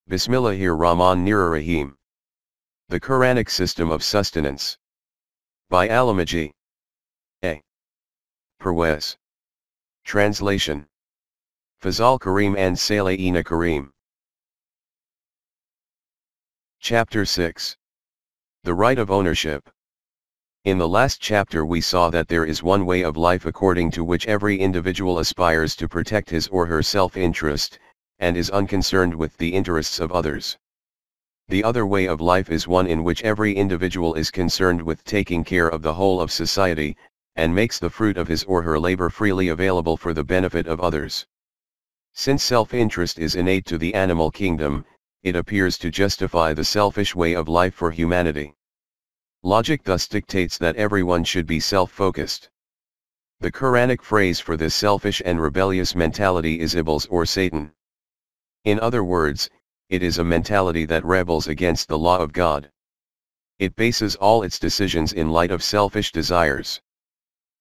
Bismillahir-Rahmanir-Rahim. The Quranic System of Sustenance. By Allama. A. Parwez. Translation. Fazal Kareem and Salayina Kareem. Chapter 6. The Right of Ownership. In the last chapter we saw that there is one way of life according to which every individual aspires to protect his or her self-interest, and is unconcerned with the interests of others. The other way of life is one in which every individual is concerned with taking care of the whole of society, and makes the fruit of his or her labor freely available for the benefit of others. Since self-interest is innate to the animal kingdom, it appears to justify the selfish way of life for humanity. Logic thus dictates that everyone should be self-focused. The Quranic phrase for this selfish and rebellious mentality is Iblis or Satan. In other words, it is a mentality that rebels against the law of God. It bases all its decisions in light of selfish desires.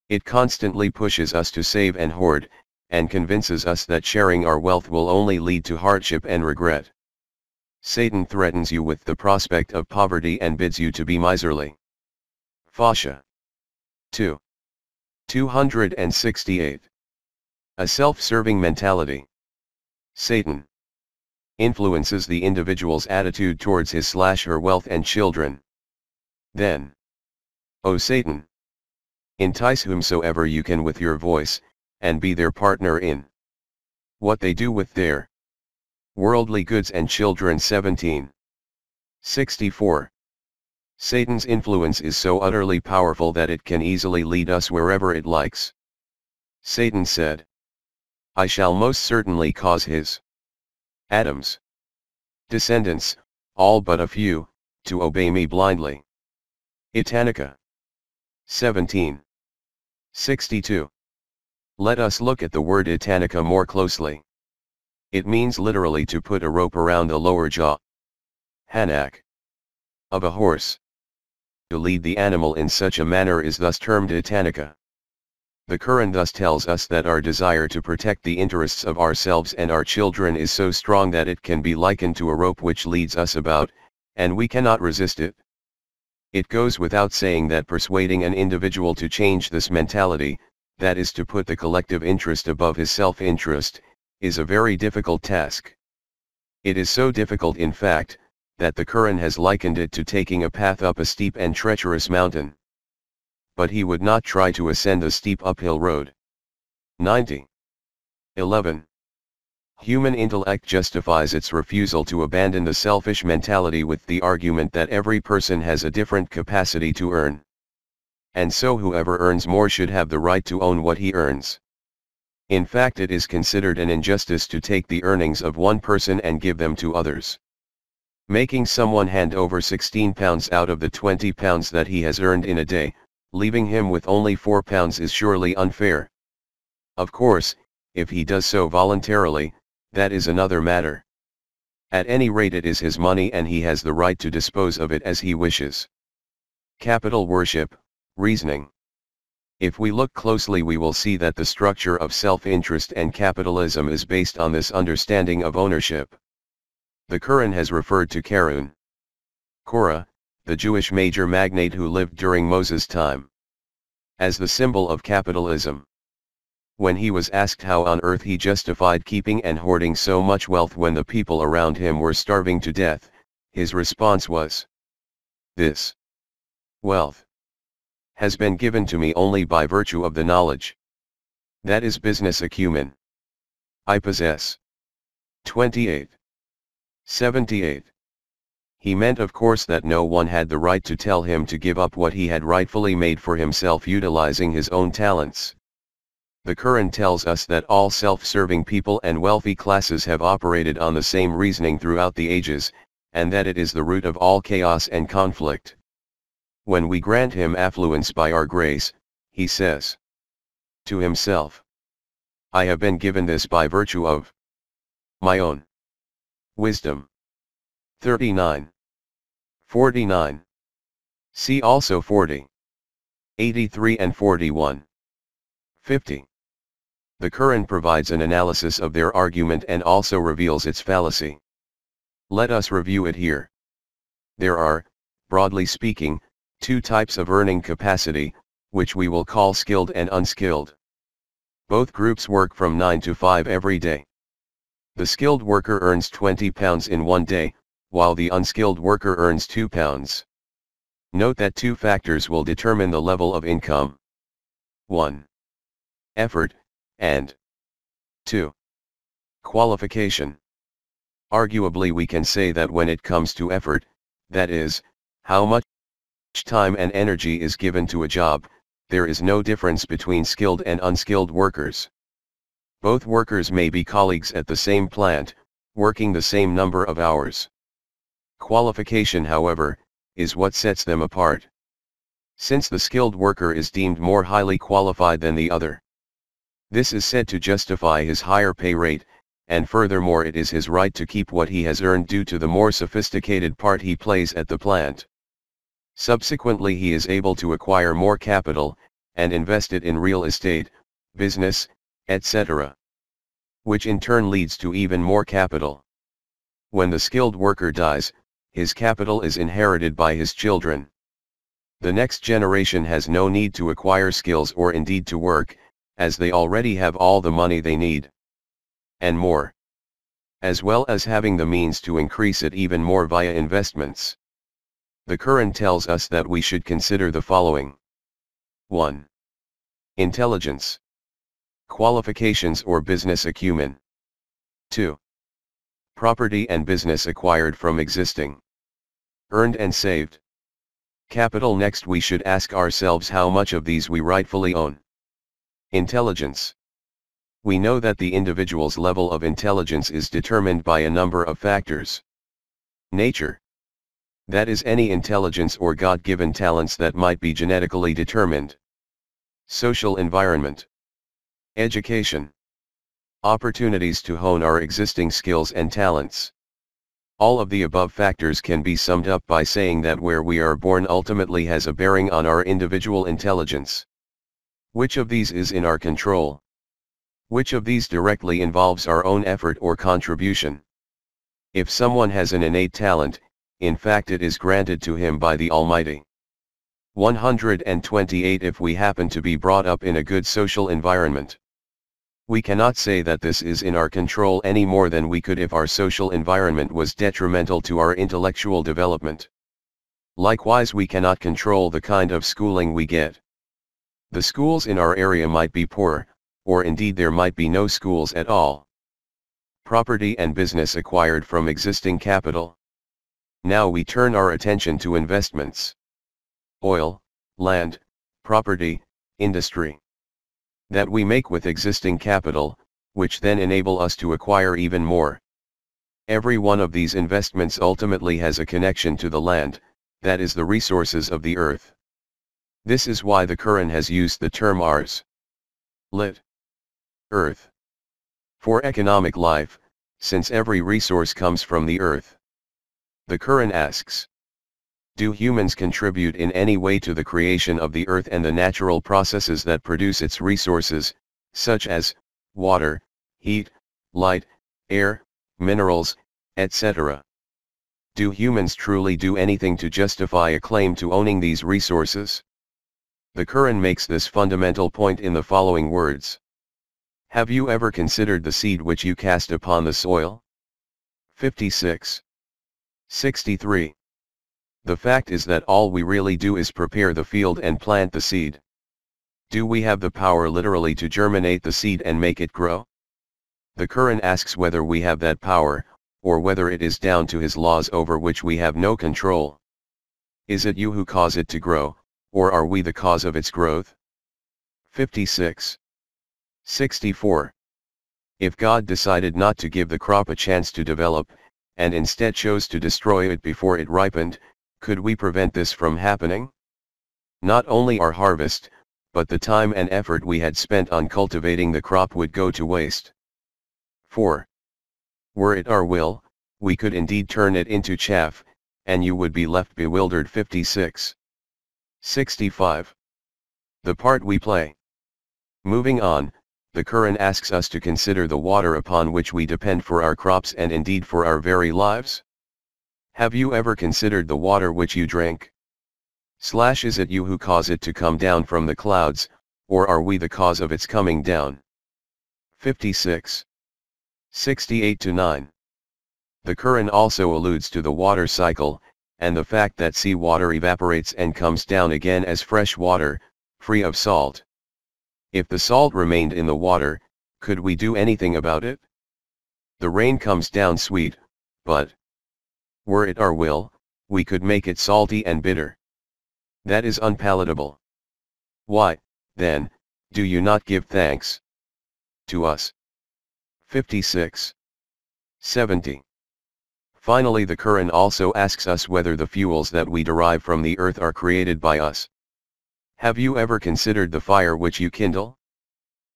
It constantly pushes us to save and hoard, and convinces us that sharing our wealth will only lead to hardship and regret. Satan threatens you with the prospect of poverty and bids you to be miserly. Fasha. 2. 268. A self-serving mentality. Satan influences the individual's attitude towards his/her wealth and children. Then, O Satan, entice whomsoever you can with your voice, and be their partner in what they do with their worldly goods and children. 1764. Satan's influence is so utterly powerful that it can easily lead us wherever it likes. Satan said, I shall most certainly cause his Adam's descendants, all but a few, to obey me blindly. Itanica. 1762. Let us look at the word itanica more closely. It means literally to put a rope around the lower jaw, hanak, of a horse. To lead the animal in such a manner is thus termed itanica. The Quran thus tells us that our desire to protect the interests of ourselves and our children is so strong that it can be likened to a rope which leads us about, and we cannot resist it. It goes without saying that persuading an individual to change this mentality, that is to put the collective interest above his self-interest, is a very difficult task. It is so difficult in fact, that the Quran has likened it to taking a path up a steep and treacherous mountain. But he would not try to ascend a steep uphill road. 90. 11. Human intellect justifies its refusal to abandon the selfish mentality with the argument that every person has a different capacity to earn. And so whoever earns more should have the right to own what he earns. In fact, it is considered an injustice to take the earnings of one person and give them to others. Making someone hand over £16 out of the £20 that he has earned in a day, leaving him with only £4 is surely unfair. Of course, if he does so voluntarily, that is another matter. At any rate, it is his money and he has the right to dispose of it as he wishes. Capital worship, reasoning. If we look closely, we will see that the structure of self-interest and capitalism is based on this understanding of ownership. The Quran has referred to Qarun, Korah, the Jewish major magnate who lived during Moses' time, as the symbol of capitalism. When he was asked how on earth he justified keeping and hoarding so much wealth when the people around him were starving to death, his response was, "This wealth has been given to me only by virtue of the knowledge. That is business acumen I possess." 28. 78. He meant of course that no one had the right to tell him to give up what he had rightfully made for himself utilizing his own talents. The Quran tells us that all self-serving people and wealthy classes have operated on the same reasoning throughout the ages, and that it is the root of all chaos and conflict. When we grant him affluence by our grace, he says to himself, I have been given this by virtue of my own wisdom. 39. 49. See also 40. 83 and 41. 50. The Quran provides an analysis of their argument and also reveals its fallacy. Let us review it here. There are, broadly speaking, two types of earning capacity, which we will call skilled and unskilled. Both groups work from 9 to 5 every day. The skilled worker earns £20 in one day, while the unskilled worker earns £2. Note that two factors will determine the level of income. 1. Effort, and 2. Qualification. Arguably we can say that when it comes to effort, that is, how much time and energy is given to a job, there is no difference between skilled and unskilled workers. Both workers may be colleagues at the same plant, working the same number of hours. Qualification, however, is what sets them apart. Since the skilled worker is deemed more highly qualified than the other. This is said to justify his higher pay rate, and furthermore it is his right to keep what he has earned due to the more sophisticated part he plays at the plant. Subsequently he is able to acquire more capital, and invest it in real estate, business, etc. Which in turn leads to even more capital. When the skilled worker dies, his capital is inherited by his children. The next generation has no need to acquire skills or indeed to work, as they already have all the money they need. And more. As well as having the means to increase it even more via investments. The Quran tells us that we should consider the following. 1. Intelligence. Qualifications or business acumen. 2. Property and business acquired from existing. Earned and saved. Capital. Next we should ask ourselves how much of these we rightfully own. Intelligence. We know that the individual's level of intelligence is determined by a number of factors. Nature. That is any intelligence or God-given talents that might be genetically determined. Social environment. Education. Opportunities to hone our existing skills and talents. All of the above factors can be summed up by saying that where we are born ultimately has a bearing on our individual intelligence. Which of these is in our control? Which of these directly involves our own effort or contribution? If someone has an innate talent, in fact it is granted to him by the Almighty. 128 If we happen to be brought up in a good social environment, we cannot say that this is in our control any more than we could if our social environment was detrimental to our intellectual development. Likewise, we cannot control the kind of schooling we get. The schools in our area might be poor, or indeed there might be no schools at all. Property and business acquired from existing capital. Now we turn our attention to investments. Oil, land, property, industry. That we make with existing capital, which then enable us to acquire even more. Every one of these investments ultimately has a connection to the land, that is the resources of the earth. This is why the Quran has used the term ars. Lit. Earth. For economic life, since every resource comes from the earth. The Quran asks, do humans contribute in any way to the creation of the earth and the natural processes that produce its resources, such as water, heat, light, air, minerals, etc.? Do humans truly do anything to justify a claim to owning these resources? The Quran makes this fundamental point in the following words. Have you ever considered the seed which you cast upon the soil? 56. 63. The fact is that all we really do is prepare the field and plant the seed. Do we have the power literally to germinate the seed and make it grow? The Quran asks whether we have that power, or whether it is down to his laws over which we have no control. Is it you who cause it to grow, or are we the cause of its growth? 56. 64. If God decided not to give the crop a chance to develop, and instead chose to destroy it before it ripened, could we prevent this from happening? Not only our harvest, but the time and effort we had spent on cultivating the crop would go to waste. 4. Were it our will, we could indeed turn it into chaff, and you would be left bewildered. 56. 65. The part we play. Moving on, the Quran asks us to consider the water upon which we depend for our crops and indeed for our very lives. Have you ever considered the water which you drink? Is it you who cause it to come down from the clouds, or are we the cause of its coming down? 56. 68-9. The Quran also alludes to the water cycle, and the fact that sea water evaporates and comes down again as fresh water, free of salt. If the salt remained in the water, could we do anything about it? The rain comes down sweet, but were it our will, we could make it salty and bitter. That is unpalatable. Why, then, do you not give thanks to us? 56. 70. Finally, the Quran also asks us whether the fuels that we derive from the earth are created by us. Have you ever considered the fire which you kindle?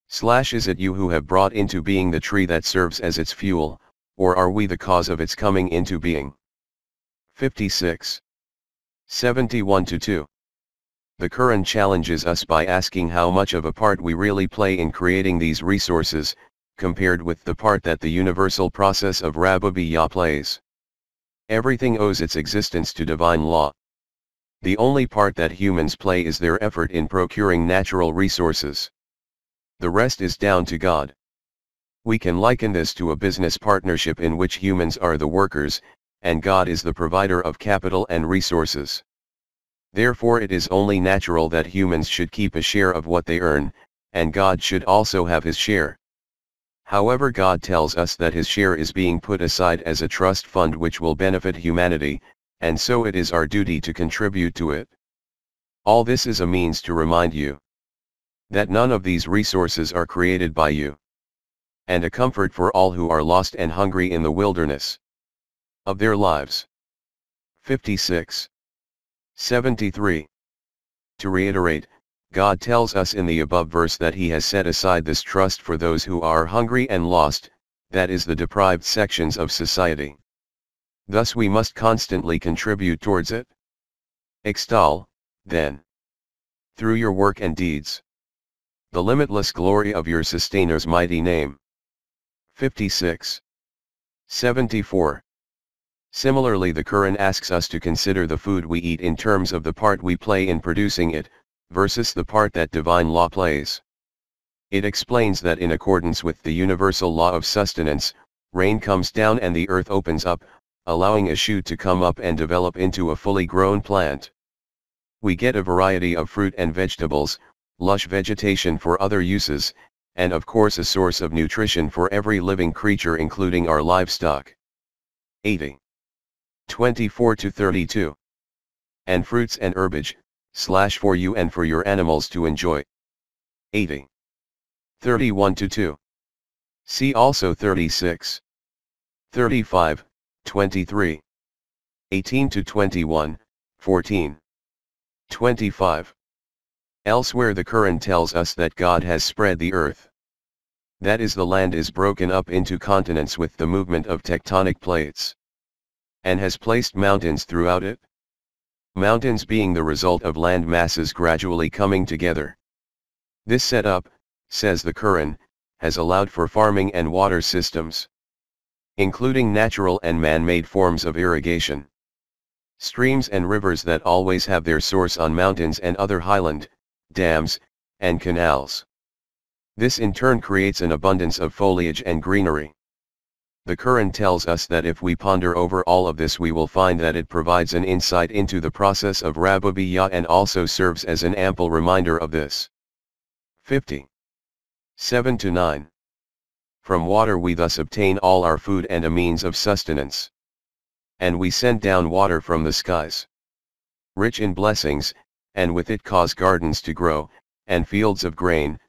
Is it you who have brought into being the tree that serves as its fuel, or are we the cause of its coming into being? 56. 71-2. The Quran challenges us by asking how much of a part we really play in creating these resources, compared with the part that the universal process of Rububiyyah plays. Everything owes its existence to divine law. The only part that humans play is their effort in procuring natural resources. The rest is down to God. We can liken this to a business partnership in which humans are the workers, and God is the provider of capital and resources. Therefore it is only natural that humans should keep a share of what they earn, and God should also have his share. However, God tells us that his share is being put aside as a trust fund which will benefit humanity, and so it is our duty to contribute to it. All this is a means to remind you that none of these resources are created by you, and a comfort for all who are lost and hungry in the wilderness of their lives. 56. 73. To reiterate, God tells us in the above verse that he has set aside this trust for those who are hungry and lost, that is the deprived sections of society. Thus we must constantly contribute towards it. Extol, then, through your work and deeds, the limitless glory of your Sustainer''s mighty name. 56. 74. Similarly, the Quran asks us to consider the food we eat in terms of the part we play in producing it, versus the part that divine law plays. It explains that in accordance with the universal law of sustenance, rain comes down and the earth opens up, allowing a shoot to come up and develop into a fully grown plant. We get a variety of fruit and vegetables, lush vegetation for other uses, and of course a source of nutrition for every living creature including our livestock. 80. 24-32. And fruits and herbage, for you and for your animals to enjoy. 80. 31-2. See also 36. 35, 23. 18-21, 14. 25. Elsewhere the Quran tells us that God has spread the earth. That is, the land is broken up into continents with the movement of tectonic plates, and has placed mountains throughout it. Mountains being the result of land masses gradually coming together. This setup, says the Quran, has allowed for farming and water systems, including natural and man-made forms of irrigation. Streams and rivers that always have their source on mountains and other highland, dams, and canals. This in turn creates an abundance of foliage and greenery. The Quran tells us that if we ponder over all of this, we will find that it provides an insight into the process of Rububiyyah and also serves as an ample reminder of this. 50. 7-9. From water we thus obtain all our food and a means of sustenance. And we send down water from the skies, rich in blessings, and with it cause gardens to grow, and fields of grain,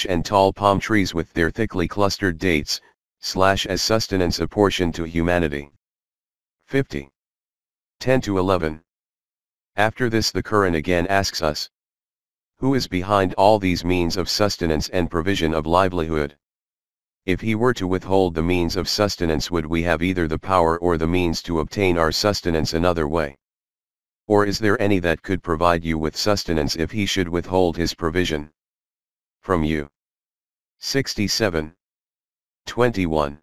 and tall palm trees with their thickly clustered dates, as sustenance apportioned to humanity. 50. 10-11. After this the Quran again asks us, who is behind all these means of sustenance and provision of livelihood? If he were to withhold the means of sustenance, would we have either the power or the means to obtain our sustenance another way? Or is there any that could provide you with sustenance if he should withhold his provision from you? 67. 21.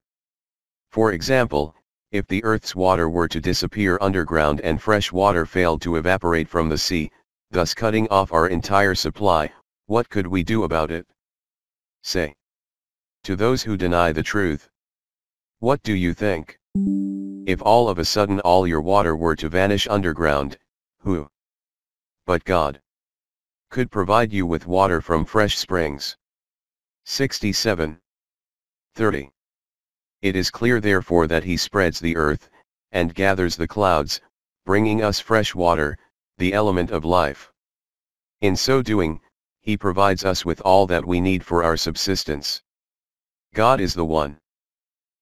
For example, If the earth's water were to disappear underground and fresh water failed to evaporate from the sea, thus cutting off our entire supply, what could we do about it? Say. To those who deny the truth. What do you think? If all of a sudden all your water were to vanish underground, who but God could provide you with water from fresh springs? 67. 30. It is clear therefore that he spreads the earth, and gathers the clouds, bringing us fresh water, the element of life. In so doing, he provides us with all that we need for our subsistence. God is the one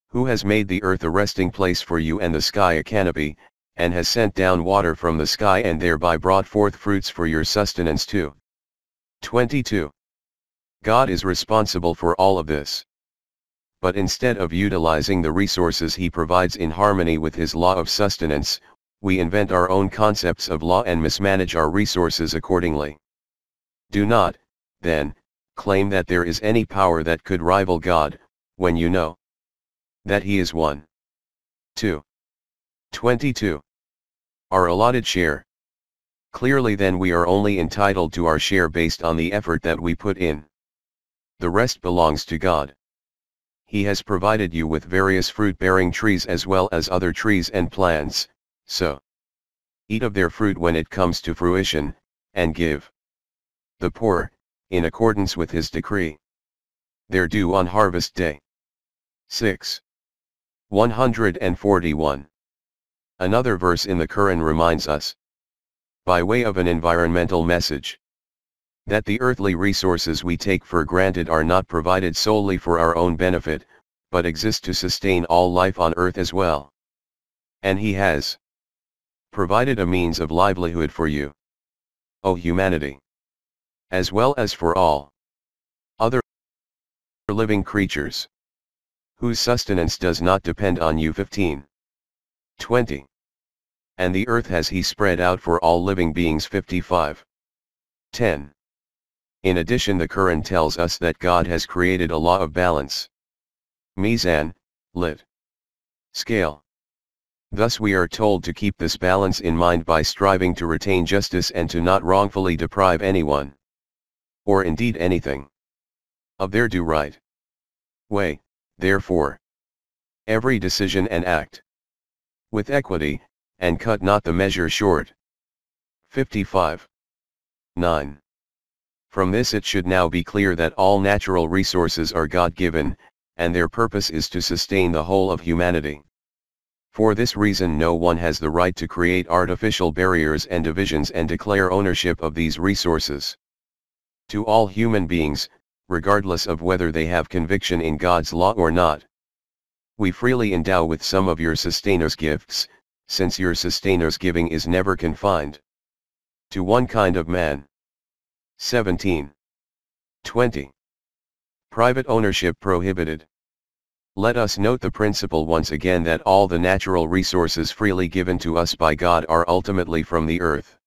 who has made the earth a resting place for you and the sky a canopy, and has sent down water from the sky and thereby brought forth fruits for your sustenance too. 22. God is responsible for all of this. But instead of utilizing the resources he provides in harmony with his law of sustenance, we invent our own concepts of law and mismanage our resources accordingly. Do not, then, claim that there is any power that could rival God, when you know that he is one. 2. 22. Our allotted share. Clearly then we are only entitled to our share based on the effort that we put in. The rest belongs to God. He has provided you with various fruit-bearing trees as well as other trees and plants, so eat of their fruit when it comes to fruition, and give the poor, in accordance with his decree, their due on harvest day. 6. 141. Another verse in the Quran reminds us, by way of an environmental message, that the earthly resources we take for granted are not provided solely for our own benefit, but exist to sustain all life on earth as well. And he has provided a means of livelihood for you, O humanity, as well as for all other living creatures, whose sustenance does not depend on you. 15. 20. And the earth has he spread out for all living beings. 55. 10. In addition, the Quran tells us that God has created a law of balance. Mizan, lit. Scale. Thus we are told to keep this balance in mind by striving to retain justice and to not wrongfully deprive anyone, or indeed anything, of their due right. Weigh, therefore, every decision and act with equity, and cut not the measure short. 55. 9. From this it should now be clear that all natural resources are God-given, and their purpose is to sustain the whole of humanity. For this reason no one has the right to create artificial barriers and divisions and declare ownership of these resources. To all human beings, regardless of whether they have conviction in God's law or not, we freely endow with some of your sustainers' gifts, since your sustainers' giving is never confined to one kind of man. 17. 20. Private ownership prohibited. Let us note the principle once again that all the natural resources freely given to us by God are ultimately from the earth.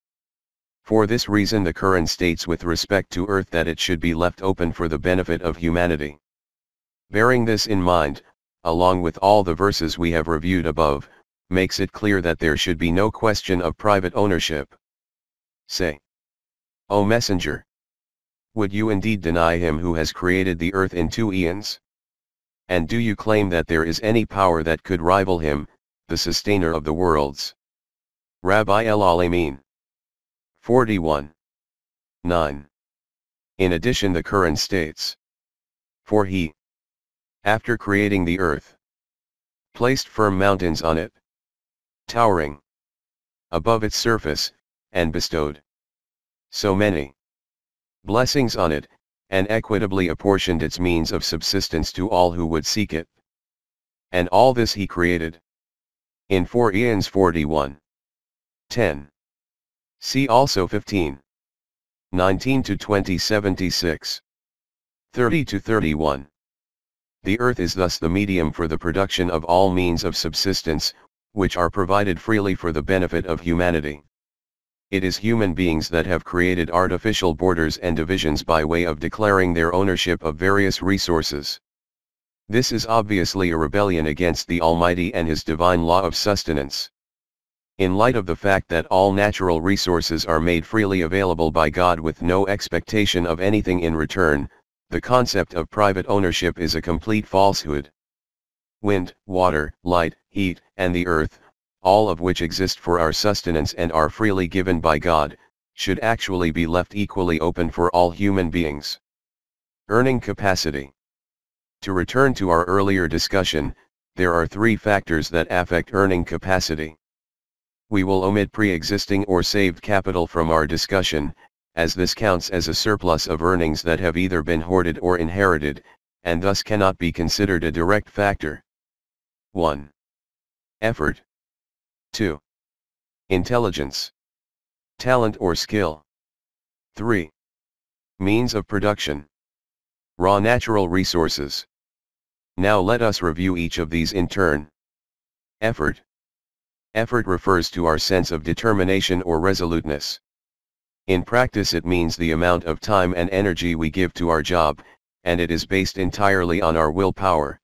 For this reason the Quran states with respect to earth that it should be left open for the benefit of humanity. Bearing this in mind, along with all the verses we have reviewed above, makes it clear that there should be no question of private ownership. Say, O Messenger, would you indeed deny him who has created the earth in 2 eons? And do you claim that there is any power that could rival him, the sustainer of the worlds? Rabbi el-Alamin. 41. 9. In addition the Quran states, for he, after creating the earth, placed firm mountains on it, towering above its surface, and bestowed so many blessings on it, and equitably apportioned its means of subsistence to all who would seek it. And all this he created in 4 eons. 41. 10. See also 15. 19 to 20, 76. 30 to 31. The earth is thus the medium for the production of all means of subsistence, which are provided freely for the benefit of humanity. It is human beings that have created artificial borders and divisions by way of declaring their ownership of various resources. This is obviously a rebellion against the Almighty and His divine law of sustenance. In light of the fact that all natural resources are made freely available by God with no expectation of anything in return, the concept of private ownership is a complete falsehood. Wind, water, light, heat, and the earth, all of which exist for our sustenance and are freely given by God, should actually be left equally open for all human beings. Earning capacity. To return to our earlier discussion, there are three factors that affect earning capacity. We will omit pre-existing or saved capital from our discussion, as this counts as a surplus of earnings that have either been hoarded or inherited, and thus cannot be considered a direct factor. 1. Effort. 2. Intelligence, talent or skill. 3. Means of production. Raw natural resources. Now let us review each of these in turn. Effort. Effort refers to our sense of determination or resoluteness. In practice it means the amount of time and energy we give to our job, and it is based entirely on our willpower.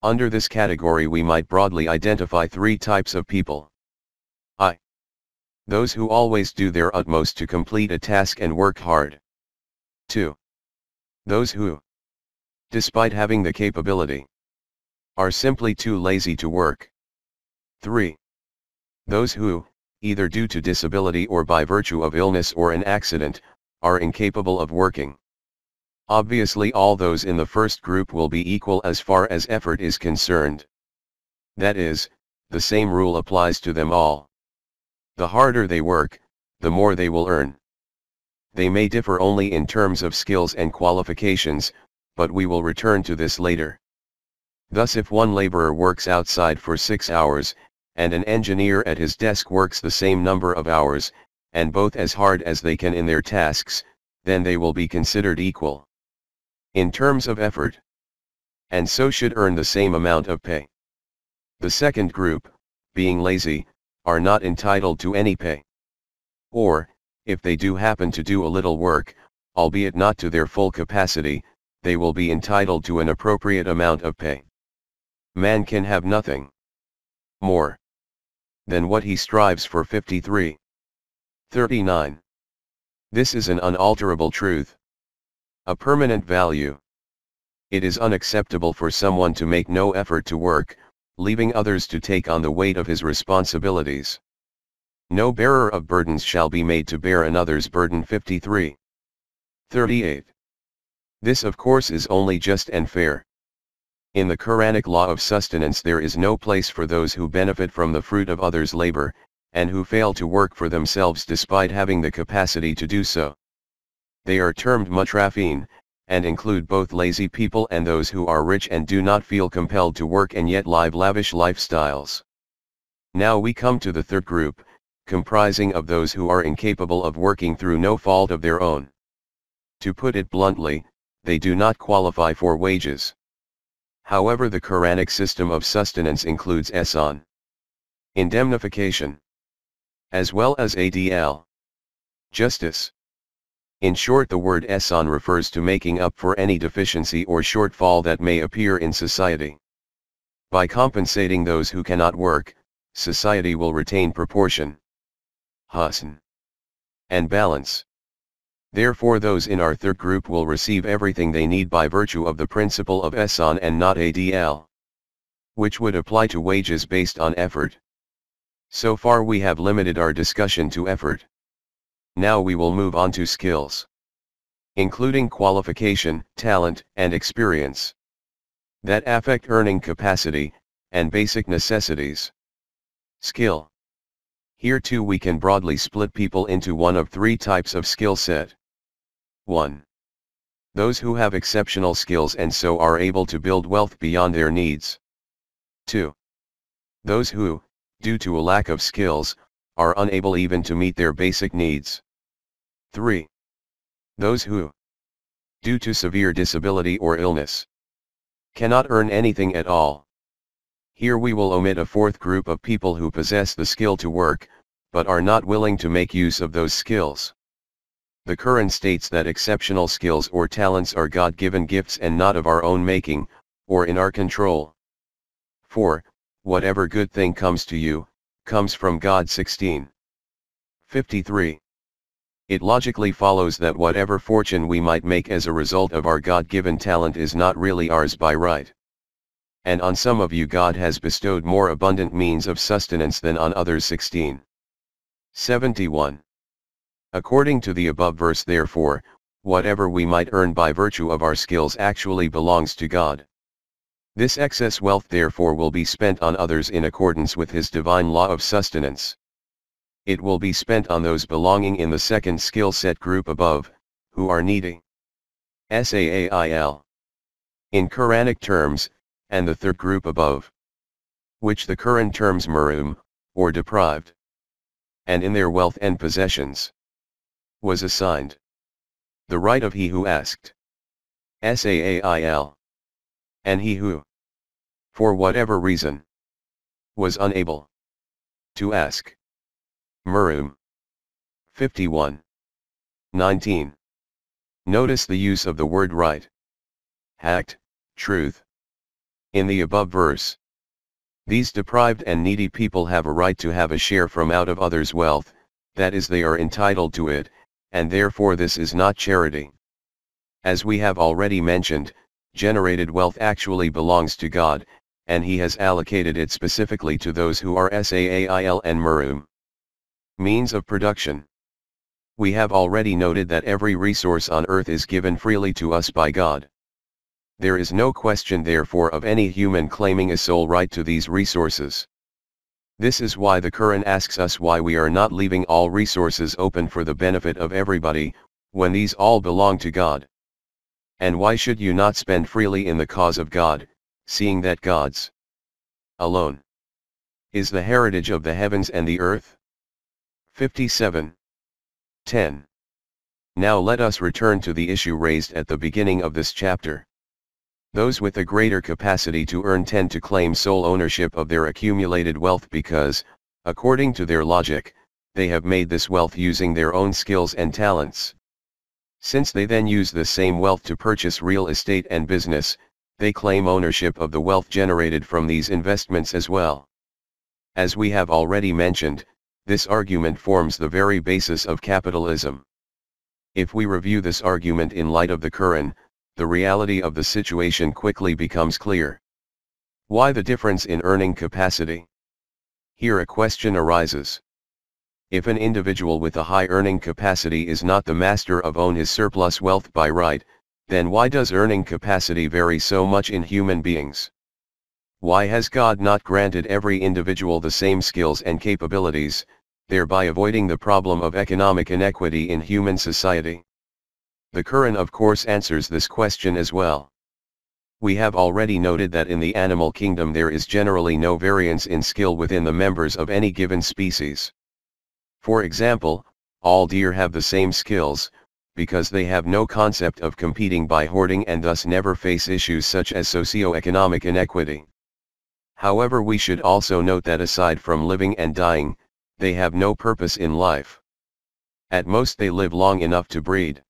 Under this category we might broadly identify three types of people. I. Those who always do their utmost to complete a task and work hard. 2. Those who, despite having the capability, are simply too lazy to work. 3. Those who, either due to disability or by virtue of illness or an accident, are incapable of working. Obviously all those in the first group will be equal as far as effort is concerned. That is, the same rule applies to them all. The harder they work, the more they will earn. They may differ only in terms of skills and qualifications, but we will return to this later. Thus if one laborer works outside for 6 hours, and an engineer at his desk works the same number of hours, and both as hard as they can in their tasks, then they will be considered equal in terms of effort, and so should earn the same amount of pay. The second group, being lazy, are not entitled to any pay. Or, if they do happen to do a little work, albeit not to their full capacity, they will be entitled to an appropriate amount of pay. Man can have nothing more than what he strives for. 53:39. This is an unalterable truth. A permanent value. It is unacceptable for someone to make no effort to work, leaving others to take on the weight of his responsibilities. No bearer of burdens shall be made to bear another's burden. 53:38. This of course is only just and fair. In the Quranic law of sustenance there is no place for those who benefit from the fruit of others' labor, and who fail to work for themselves despite having the capacity to do so. They are termed mutrafin, and include both lazy people and those who are rich and do not feel compelled to work and yet live lavish lifestyles. Now we come to the third group, comprising of those who are incapable of working through no fault of their own. To put it bluntly, they do not qualify for wages. However, the Quranic system of sustenance includes ihsan, indemnification, as well as adl, justice. In short, the word ihsan refers to making up for any deficiency or shortfall that may appear in society. By compensating those who cannot work, society will retain proportion, husn, and balance. Therefore those in our third group will receive everything they need by virtue of the principle of ihsan and not adl, which would apply to wages based on effort. So far we have limited our discussion to effort. Now we will move on to skills, including qualification, talent, and experience, that affect earning capacity, and basic necessities. Skill. Here too we can broadly split people into one of three types of skill set. 1. Those who have exceptional skills and so are able to build wealth beyond their needs. 2. Those who, due to a lack of skills, are unable even to meet their basic needs. 3. Those who, due to severe disability or illness, cannot earn anything at all. Here we will omit a fourth group of people who possess the skill to work, but are not willing to make use of those skills. The Quran states that exceptional skills or talents are God-given gifts and not of our own making, or in our control. 4. Whatever good thing comes to you, comes from God. 16:53. It logically follows that whatever fortune we might make as a result of our God-given talent is not really ours by right. And on some of you God has bestowed more abundant means of sustenance than on others. 16:71. According to the above verse, therefore, whatever we might earn by virtue of our skills actually belongs to God. This excess wealth therefore will be spent on others in accordance with His divine law of sustenance. It will be spent on those belonging in the second skill set group above, who are needy. Sail. In Quranic terms, and the third group above, which the Quran terms maroom, or deprived, and in their wealth and possessions, was assigned the right of he who asked. Sail. And he who, for whatever reason, was unable to ask. Maroom. 51:19. Notice the use of the word right. Haqq, truth. In the above verse, these deprived and needy people have a right to have a share from out of others' wealth, that is, they are entitled to it, and therefore this is not charity. As we have already mentioned, generated wealth actually belongs to God, and He has allocated it specifically to those who are Sail and maroom. Means of production. We have already noted that every resource on earth is given freely to us by God. There is no question therefore of any human claiming a sole right to these resources. This is why the Quran asks us why we are not leaving all resources open for the benefit of everybody, when these all belong to God. And why should you not spend freely in the cause of God, seeing that God's alone is the heritage of the heavens and the earth? 57:10. Now let us return to the issue raised at the beginning of this chapter. Those with a greater capacity to earn tend to claim sole ownership of their accumulated wealth because, according to their logic, they have made this wealth using their own skills and talents. Since they then use the same wealth to purchase real estate and business, they claim ownership of the wealth generated from these investments as well. As we have already mentioned, this argument forms the very basis of capitalism. If we review this argument in light of the Quran, the reality of the situation quickly becomes clear. Why the difference in earning capacity? Here a question arises. If an individual with a high earning capacity is not the master of own his surplus wealth by right, then why does earning capacity vary so much in human beings? Why has God not granted every individual the same skills and capabilities, thereby avoiding the problem of economic inequity in human society? The Quran of course answers this question as well. We have already noted that in the animal kingdom there is generally no variance in skill within the members of any given species. For example, all deer have the same skills, because they have no concept of competing by hoarding and thus never face issues such as socio-economic inequity. However, we should also note that aside from living and dying, they have no purpose in life. At most they live long enough to breed.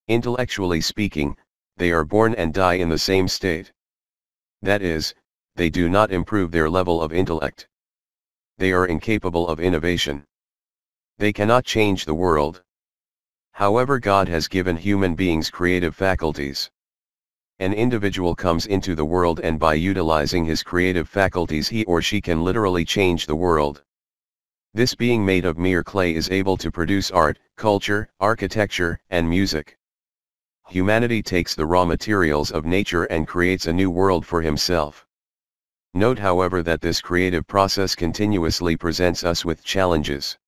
Intellectually speaking, they are born and die in the same state. That is, they do not improve their level of intellect. They are incapable of innovation. They cannot change the world. However, God has given human beings creative faculties. An individual comes into the world and by utilizing his creative faculties he or she can literally change the world. This being made of mere clay is able to produce art, culture, architecture, and music. Humanity takes the raw materials of nature and creates a new world for himself. Note, however, that this creative process continuously presents us with challenges.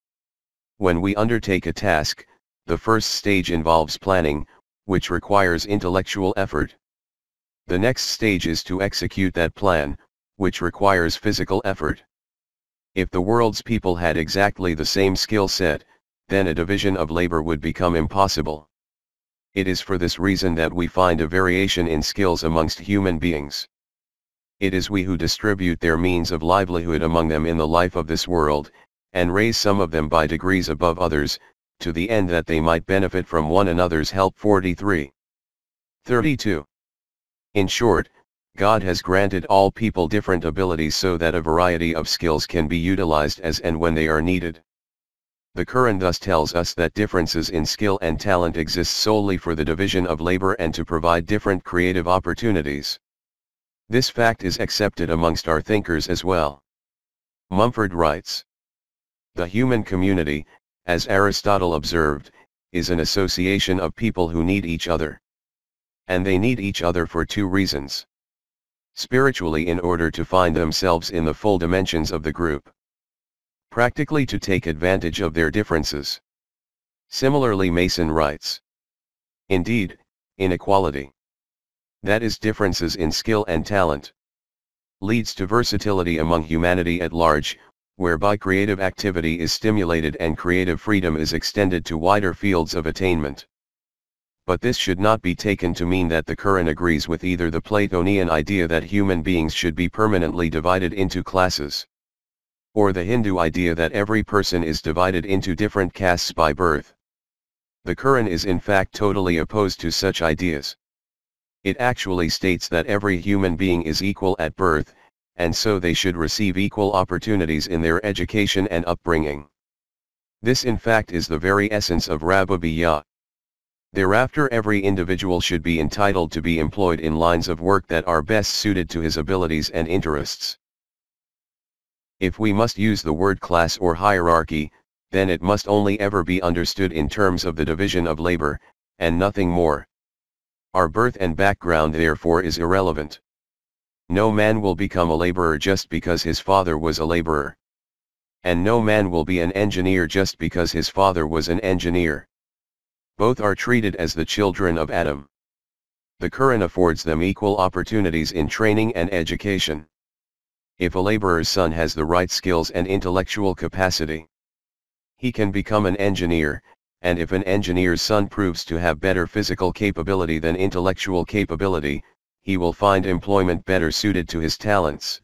When we undertake a task, the first stage involves planning, which requires intellectual effort. The next stage is to execute that plan, which requires physical effort. If the world's people had exactly the same skill set, then a division of labor would become impossible. It is for this reason that we find a variation in skills amongst human beings. It is we who distribute their means of livelihood among them in the life of this world, and raise some of them by degrees above others, to the end that they might benefit from one another's help. 43:32. In short, God has granted all people different abilities so that a variety of skills can be utilized as and when they are needed. The Quran thus tells us that differences in skill and talent exist solely for the division of labor and to provide different creative opportunities. This fact is accepted amongst our thinkers as well. Mumford writes, "The human community, as Aristotle observed, is an association of people who need each other. And they need each other for two reasons. Spiritually, in order to find themselves in the full dimensions of the group. Practically, to take advantage of their differences." Similarly, Mason writes, "Indeed, inequality, that is differences in skill and talent, leads to versatility among humanity at large, whereby creative activity is stimulated and creative freedom is extended to wider fields of attainment." But this should not be taken to mean that the Quran agrees with either the Platonian idea that human beings should be permanently divided into classes, or the Hindu idea that every person is divided into different castes by birth. The Quran is in fact totally opposed to such ideas. It actually states that every human being is equal at birth, and so they should receive equal opportunities in their education and upbringing. This in fact is the very essence of Rububiyyah. Thereafter, every individual should be entitled to be employed in lines of work that are best suited to his abilities and interests. If we must use the word class or hierarchy, then it must only ever be understood in terms of the division of labor, and nothing more. Our birth and background therefore is irrelevant. No man will become a laborer just because his father was a laborer. And no man will be an engineer just because his father was an engineer. Both are treated as the children of Adam. The Quran affords them equal opportunities in training and education. If a laborer's son has the right skills and intellectual capacity, he can become an engineer, and if an engineer's son proves to have better physical capability than intellectual capability, he will find employment better suited to his talents.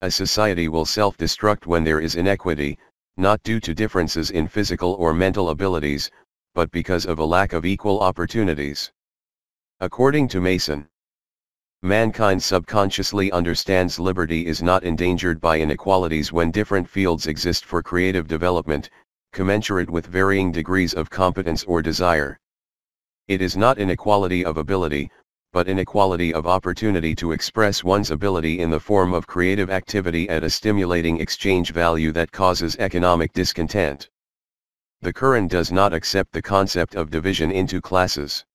A society will self-destruct when there is inequity, not due to differences in physical or mental abilities, but because of a lack of equal opportunities. According to Mason, mankind subconsciously understands liberty is not endangered by inequalities when different fields exist for creative development, commensurate with varying degrees of competence or desire. It is not inequality of ability, but inequality of opportunity to express one's ability in the form of creative activity at a stimulating exchange value that causes economic discontent. The Quran does not accept the concept of division into classes.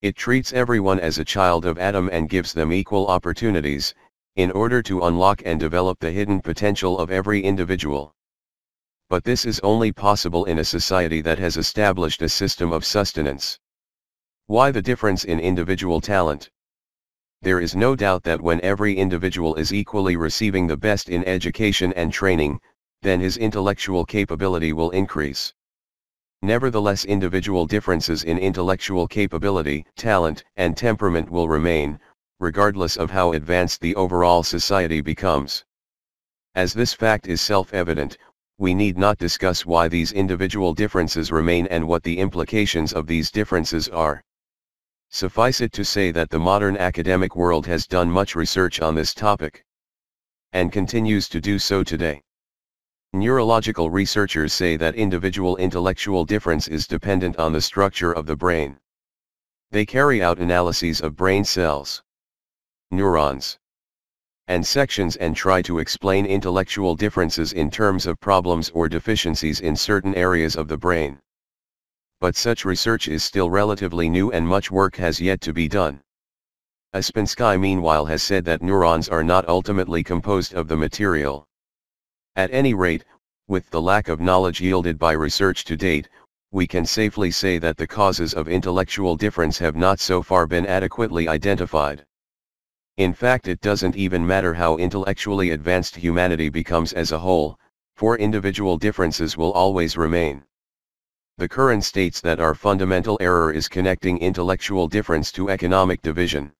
It treats everyone as a child of Adam and gives them equal opportunities, in order to unlock and develop the hidden potential of every individual. But this is only possible in a society that has established a system of sustenance. Why the difference in individual talent? There is no doubt that when every individual is equally receiving the best in education and training, then his intellectual capability will increase. Nevertheless, individual differences in intellectual capability, talent, and temperament will remain, regardless of how advanced the overall society becomes. As this fact is self-evident, we need not discuss why these individual differences remain and what the implications of these differences are. Suffice it to say that the modern academic world has done much research on this topic, and continues to do so today. Neurological researchers say that individual intellectual difference is dependent on the structure of the brain. They carry out analyses of brain cells, neurons, and sections and try to explain intellectual differences in terms of problems or deficiencies in certain areas of the brain. But such research is still relatively new and much work has yet to be done. Ouspensky meanwhile has said that neurons are not ultimately composed of the material. At any rate, with the lack of knowledge yielded by research to date, we can safely say that the causes of intellectual difference have not so far been adequately identified. In fact, it doesn't even matter how intellectually advanced humanity becomes as a whole, for individual differences will always remain. The Quran states that our fundamental error is connecting intellectual difference to economic division.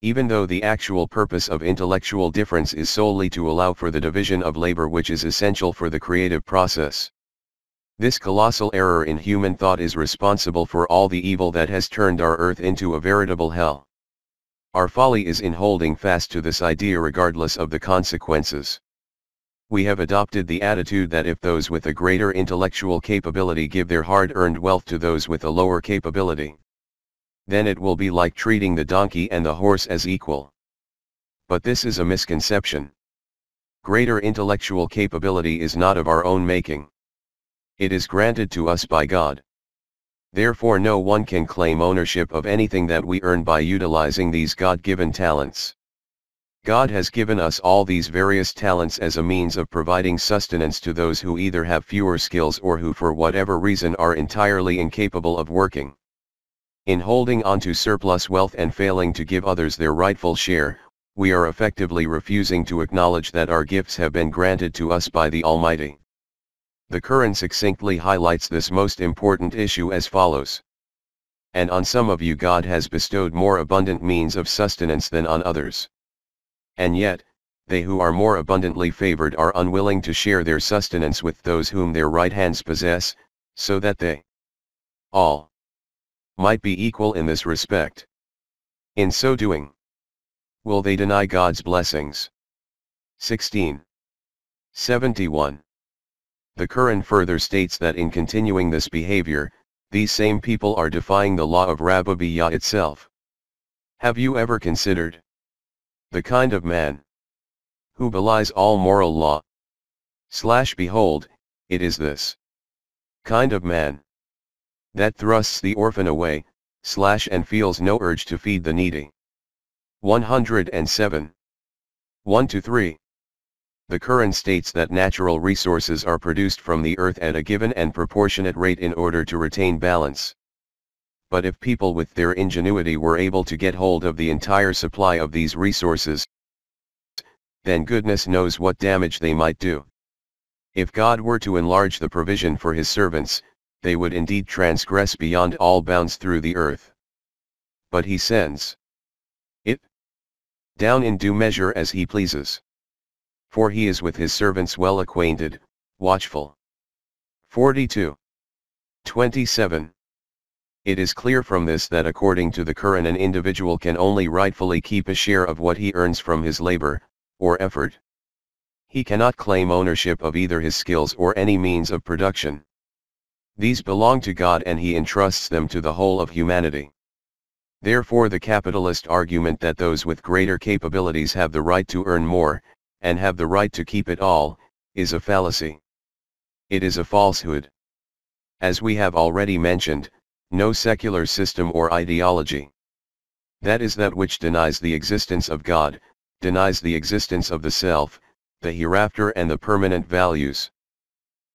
Even though the actual purpose of intellectual difference is solely to allow for the division of labor which is essential for the creative process. This colossal error in human thought is responsible for all the evil that has turned our earth into a veritable hell. Our folly is in holding fast to this idea regardless of the consequences. We have adopted the attitude that if those with a greater intellectual capability give their hard-earned wealth to those with a lower capability, then it will be like treating the donkey and the horse as equal. But this is a misconception. Greater intellectual capability is not of our own making. It is granted to us by God. Therefore no one can claim ownership of anything that we earn by utilizing these God-given talents. God has given us all these various talents as a means of providing sustenance to those who either have fewer skills or who for whatever reason are entirely incapable of working. In holding on to surplus wealth and failing to give others their rightful share, we are effectively refusing to acknowledge that our gifts have been granted to us by the Almighty. The Quran succinctly highlights this most important issue as follows. And on some of you God has bestowed more abundant means of sustenance than on others. And yet, they who are more abundantly favored are unwilling to share their sustenance with those whom their right hands possess, so that they all might be equal in this respect. In so doing, will they deny God's blessings? 1671. The Quran further states that in continuing this behavior, these same people are defying the law of Rububiyyah itself. Have you ever considered the kind of man who belies all moral law? Behold, it is this kind of man that thrusts the orphan away, and feels no urge to feed the needy. 107. 1-3. The Quran states that natural resources are produced from the earth at a given and proportionate rate in order to retain balance. But if people with their ingenuity were able to get hold of the entire supply of these resources, then goodness knows what damage they might do. If God were to enlarge the provision for his servants, they would indeed transgress beyond all bounds through the earth. But he sends it down in due measure as he pleases. For he is with his servants well acquainted, watchful. 42. 27. It is clear from this that according to the Quran an individual can only rightfully keep a share of what he earns from his labor, or effort. He cannot claim ownership of either his skills or any means of production. These belong to God and he entrusts them to the whole of humanity. Therefore the capitalist argument that those with greater capabilities have the right to earn more, and have the right to keep it all, is a fallacy. It is a falsehood. As we have already mentioned, no secular system or ideology, that is that which denies the existence of God, denies the existence of the self, the hereafter and the permanent values,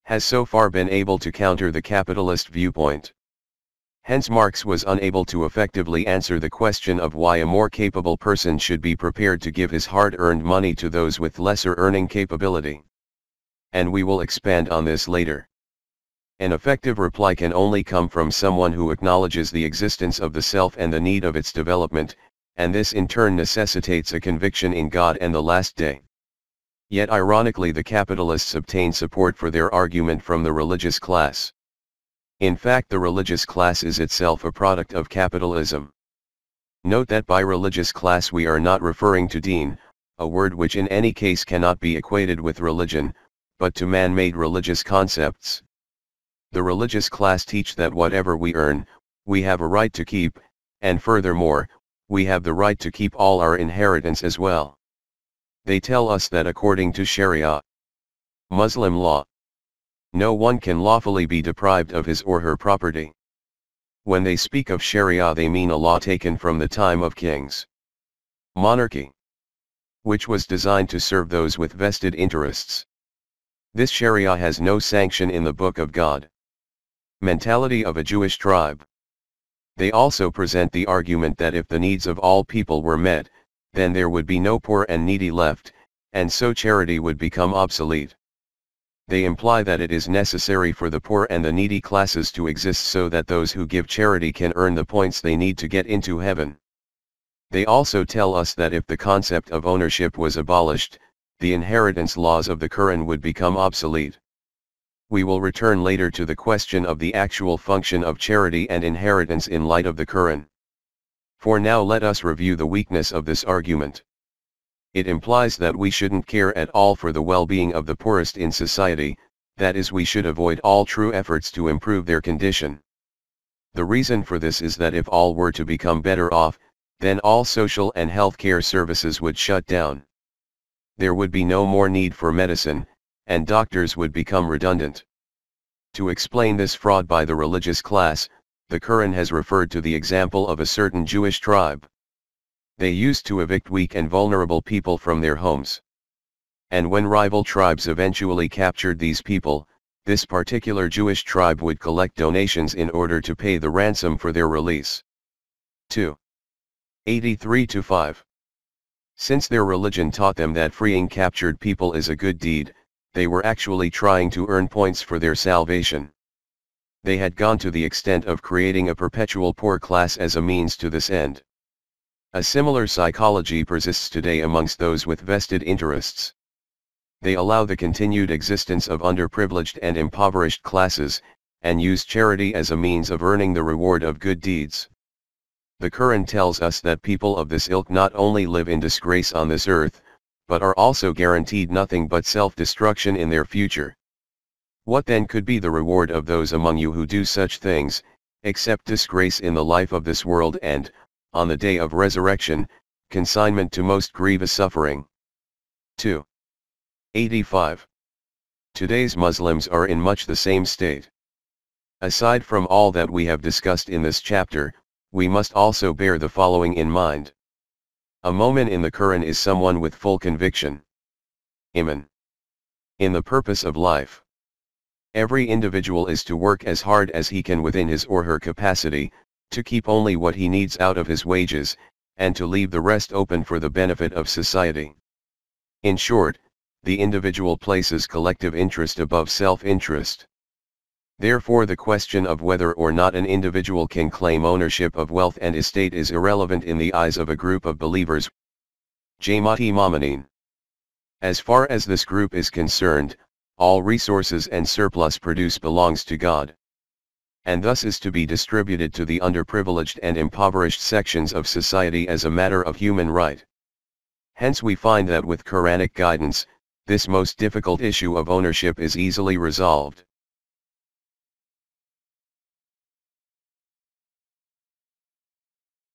has so far been able to counter the capitalist viewpoint. Hence Marx was unable to effectively answer the question of why a more capable person should be prepared to give his hard-earned money to those with lesser earning capability. And we will expand on this later. An effective reply can only come from someone who acknowledges the existence of the self and the need of its development, and this in turn necessitates a conviction in God and the last day. Yet ironically the capitalists obtain support for their argument from the religious class. In fact the religious class is itself a product of capitalism. Note that by religious class we are not referring to deen, a word which in any case cannot be equated with religion, but to man-made religious concepts. The religious class teach that whatever we earn, we have a right to keep, and furthermore, we have the right to keep all our inheritance as well. They tell us that according to Sharia, Muslim law, no one can lawfully be deprived of his or her property. When they speak of Sharia they mean a law taken from the time of kings. Monarchy, which was designed to serve those with vested interests. This Sharia has no sanction in the Book of God. Mentality of a Jewish tribe. They also present the argument that if the needs of all people were met, then there would be no poor and needy left, and so charity would become obsolete. They imply that it is necessary for the poor and the needy classes to exist so that those who give charity can earn the points they need to get into heaven. They also tell us that if the concept of ownership was abolished, the inheritance laws of the Quran would become obsolete. We will return later to the question of the actual function of charity and inheritance in light of the Quran. For now let us review the weakness of this argument. It implies that we shouldn't care at all for the well-being of the poorest in society, that is, we should avoid all true efforts to improve their condition. The reason for this is that if all were to become better off, then all social and health care services would shut down. There would be no more need for medicine, and doctors would become redundant. To explain this fraud by the religious class, the Quran has referred to the example of a certain Jewish tribe. They used to evict weak and vulnerable people from their homes. And when rival tribes eventually captured these people, this particular Jewish tribe would collect donations in order to pay the ransom for their release. 2. 83-5. Since their religion taught them that freeing captured people is a good deed, they were actually trying to earn points for their salvation. They had gone to the extent of creating a perpetual poor class as a means to this end. A similar psychology persists today amongst those with vested interests. They allow the continued existence of underprivileged and impoverished classes, and use charity as a means of earning the reward of good deeds. The Quran tells us that people of this ilk not only live in disgrace on this earth, but are also guaranteed nothing but self-destruction in their future. What then could be the reward of those among you who do such things, except disgrace in the life of this world and, on the day of resurrection, consignment to most grievous suffering? 2. 85. Today's Muslims are in much the same state. Aside from all that we have discussed in this chapter, we must also bear the following in mind. A mu'min in the Quran is someone with full conviction. Iman. In the purpose of life. Every individual is to work as hard as he can within his or her capacity, to keep only what he needs out of his wages, and to leave the rest open for the benefit of society. In short, the individual places collective interest above self-interest. Therefore the question of whether or not an individual can claim ownership of wealth and estate is irrelevant in the eyes of a group of believers. Jama'ati Mu'minin. As far as this group is concerned, all resources and surplus produce belongs to God, and thus is to be distributed to the underprivileged and impoverished sections of society as a matter of human right. Hence we find that with Quranic guidance, this most difficult issue of ownership is easily resolved.